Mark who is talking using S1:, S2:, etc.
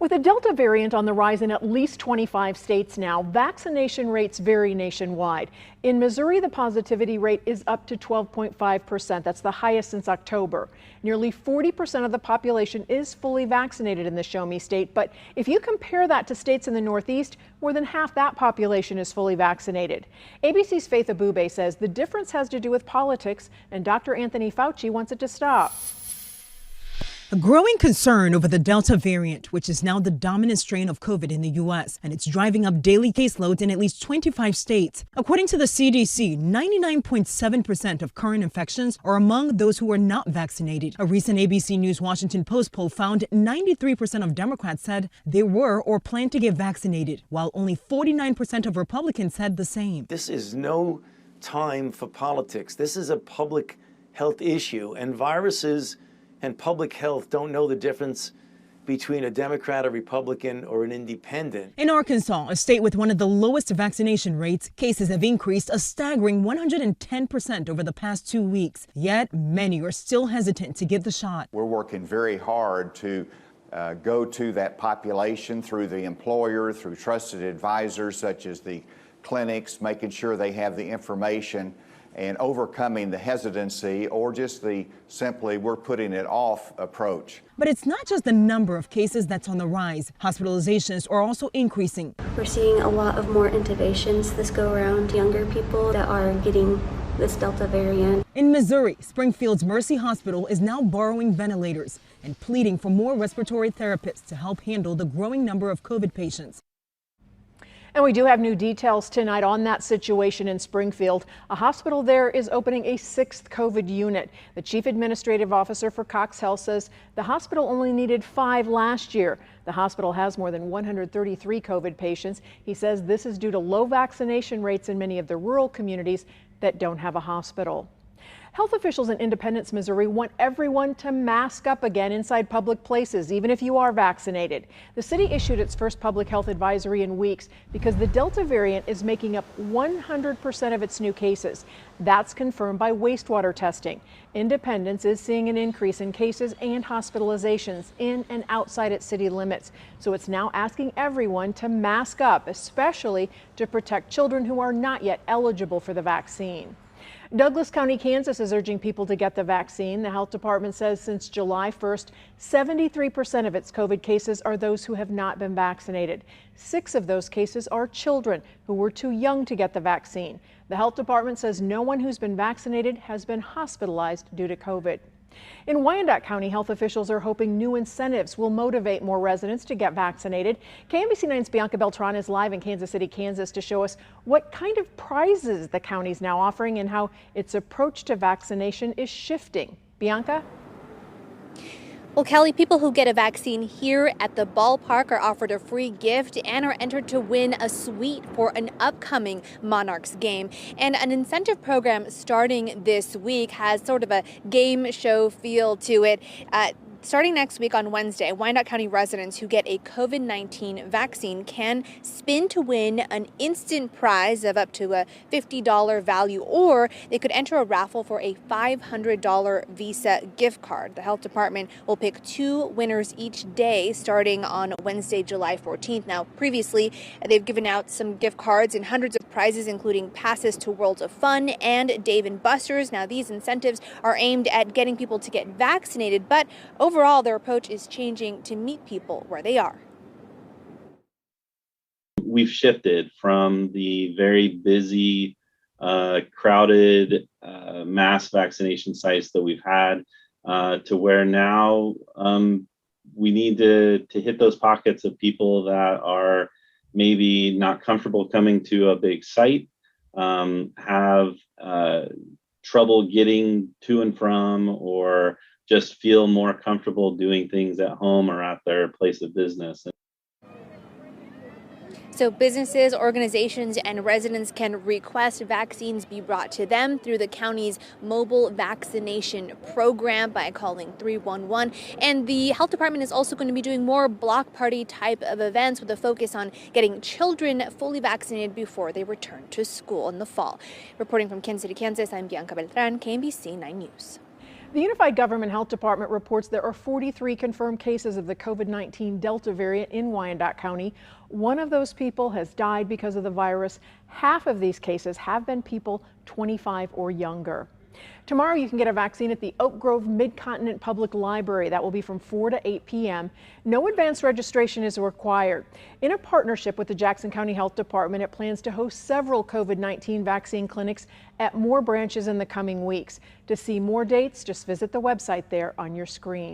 S1: With the Delta variant on the rise in at least 25 states now, vaccination rates vary nationwide. In Missouri, the positivity rate is up to 12.5%. That's the highest since October. Nearly 40% of the population is fully vaccinated in the Show Me state. But if you compare that to states in the Northeast, more than half that population is fully vaccinated. ABC's Faith Abube says the difference has to do with politics, and Dr. Anthony Fauci wants it to stop.
S2: A growing concern over the Delta variant, which is now the dominant strain of COVID in the U.S., and it's driving up daily caseloads in at least 25 states. According to the CDC, 99.7% of current infections are among those who are not vaccinated. A recent ABC News Washington Post poll found 93% of Democrats said they were or plan to get vaccinated, while only 49% of Republicans said the same.
S3: This is no time for politics. This is a public health issue, and viruses and public health don't know the difference between a Democrat, a Republican, or an independent.
S2: In Arkansas, a state with one of the lowest vaccination rates, cases have increased a staggering 110% over the past 2 weeks. Yet many are still hesitant to get the shot.
S4: We're working very hard to go to that population through the employer, through trusted advisors such as the clinics, making sure they have the information and overcoming the hesitancy or just the simply we're putting it off approach.
S2: But it's not just the number of cases that's on the rise. Hospitalizations are also increasing.
S5: We're seeing a lot of more intubations this go around, younger people that are getting this Delta variant.
S2: In Missouri, Springfield's Mercy Hospital is now borrowing ventilators and pleading for more respiratory therapists to help handle the growing number of COVID patients.
S1: And we do have new details tonight on that situation in Springfield. A hospital there is opening a 6th COVID unit. The chief administrative officer for Cox Health says the hospital only needed 5 last year. The hospital has more than 133 COVID patients. He says this is due to low vaccination rates in many of the rural communities that don't have a hospital. Health officials in Independence, Missouri want everyone to mask up again inside public places, even if you are vaccinated. The city issued its first public health advisory in weeks because the Delta variant is making up 100% of its new cases. That's confirmed by wastewater testing. Independence is seeing an increase in cases and hospitalizations in and outside its city limits. So it's now asking everyone to mask up, especially to protect children who are not yet eligible for the vaccine. Douglas County, Kansas is urging people to get the vaccine. The health department says since July 1st, 73% of its COVID cases are those who have not been vaccinated. 6 of those cases are children who were too young to get the vaccine. The health department says no one who's been vaccinated has been hospitalized due to COVID. In Wyandotte County, health officials are hoping new incentives will motivate more residents to get vaccinated. KMBC 9's Bianca Beltran is live in Kansas City, Kansas to show us what kind of prizes the county's now offering and how its approach to vaccination is shifting. Bianca?
S6: Well, Kelly, people who get a vaccine here at the ballpark are offered a free gift and are entered to win a suite for an upcoming Monarchs game. And an incentive program starting this week has sort of a game show feel to it. Starting next week on Wednesday, Wyandotte County residents who get a COVID-19 vaccine can spin to win an instant prize of up to a $50 value, or they could enter a raffle for a $500 Visa gift card. The health department will pick 2 winners each day starting on Wednesday, July 14th. Now, previously, they've given out some gift cards and hundreds of prizes, including passes to Worlds of Fun and Dave & Buster's. Now, these incentives are aimed at getting people to get vaccinated, but overall, their approach is changing to meet people where they are.
S7: We've shifted from the very busy, crowded mass vaccination sites that we've had to where now we need to hit those pockets of people that are maybe not comfortable coming to a big site, have trouble getting to and from, or just feel more comfortable doing things at home or at their place of business.
S6: So businesses, organizations, and residents can request vaccines be brought to them through the county's mobile vaccination program by calling 311. And the health department is also going to be doing more block party type of events with a focus on getting children fully vaccinated before they return to school in the fall. Reporting from Kansas City, Kansas, I'm Bianca Beltran, KMBC 9 News.
S1: The Unified Government Health Department reports there are 43 confirmed cases of the COVID-19 Delta variant in Wyandotte County. One of those people has died because of the virus. Half of these cases have been people 25 or younger. Tomorrow you can get a vaccine at the Oak Grove Mid-Continent Public Library. That will be from 4 to 8 p.m. No advance registration is required. In a partnership with the Jackson County Health Department, it plans to host several COVID-19 vaccine clinics at more branches in the coming weeks. To see more dates, just visit the website there on your screen.